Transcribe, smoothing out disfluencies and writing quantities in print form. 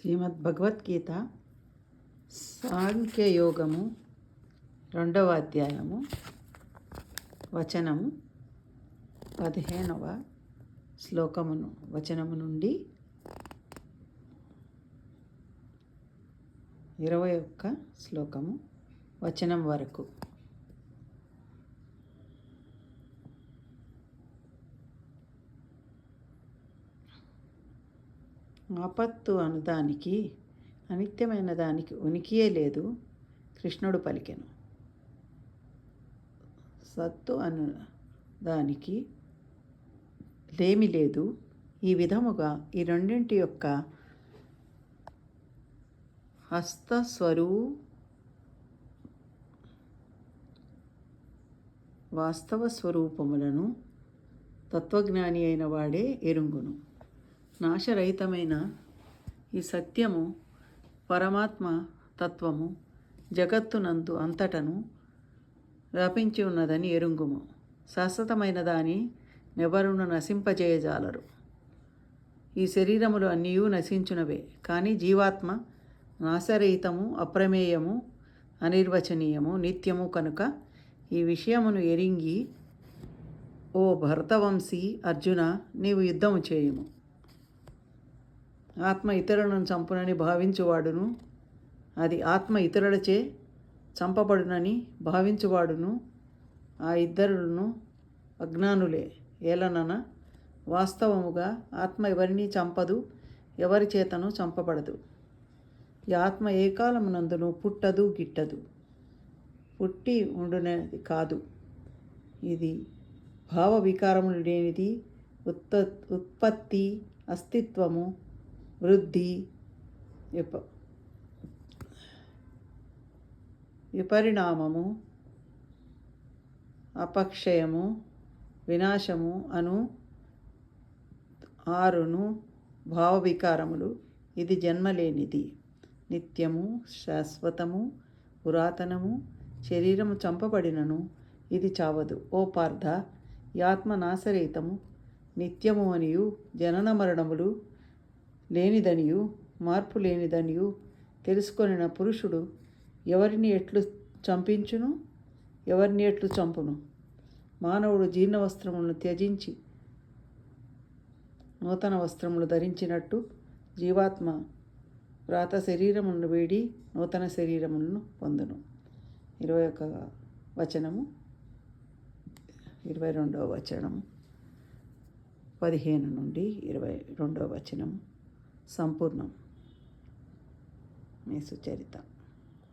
శ్రీమద్ భగవద్గీత సాంఖ్యయోగము 2వ అధ్యాయము వచనము 15వ శ్లోకమును వచనము నుండి 21 శ్లోకము వచనం వరకు. ఆపత్తు అనుదానికి అనిత్యమైన దానికి ఉనికియే లేదు, కృష్ణుడు పలికెను. సత్తు అను దానికి లేమి లేదు. ఈ విధముగా ఈ రెండింటి యొక్క వాస్తవ స్వరూపములను తత్వజ్ఞాని అయిన వాడే ఎరుంగును. నాశరహితమైన ఈ సత్యము పరమాత్మ తత్వము జగత్తునందు అంతటను వ్యాపించి ఉన్నదని ఎరుంగుము. శాశ్వతమైన దాని నెవరును నశింపజేయజాలరు. ఈ శరీరములు అన్నీ నశించునవే, కానీ జీవాత్మ నాశరహితము, అప్రమేయము, అనిర్వచనీయము, నిత్యము కనుక ఈ విషయమును ఎరింగి, ఓ భరతవంశీ అర్జున, నీవు యుద్ధము చేయుము. ఆత్మ ఇతరులను చంపునని భావించువాడును, అది ఆత్మ ఇతరులచే చంపబడునని భావించువాడును, ఆ ఇద్దరును అజ్ఞానులే. ఏలనన వాస్తవముగా ఆత్మ ఎవరిని చంపదు, ఎవరి చేతను చంపబడదు. ఈ ఆత్మ ఏ కాలమునందును పుట్టదు, గిట్టదు, పుట్టి ఉండునది కాదు. ఇది భావ వికారములు లేనిది. ఉత్పత్తి, అస్తిత్వము, వృద్ధి, విపరిణామము, అపక్షయము, వినాశము అను 6 భావ వికారములు. ఇది జన్మలేనిది, నిత్యము, శాశ్వతము, పురాతనము. శరీరము చంపబడినను ఇది చావదు. ఓ పార్థ, ఈ ఆత్మ నాశరహితము, నిత్యము అనియు, జనన మరణములు లేనిదనియు, మార్పు లేనిదనియు తెలుసుకొనిన పురుషుడు ఎవరిని ఎట్లు చంపించును, ఎవరిని ఎట్లు చంపును? మానవుడు జీర్ణ వస్త్రములను త్యజించి నూతన వస్త్రములు ధరించినట్టు జీవాత్మ ప్రాత శరీరములను వేడి నూతన శరీరములను పొందును. 21వ వచనము, 22వ వచనము, 15 నుండి 22వ వచనము సంపూర్ణం. మీ సుచరిత.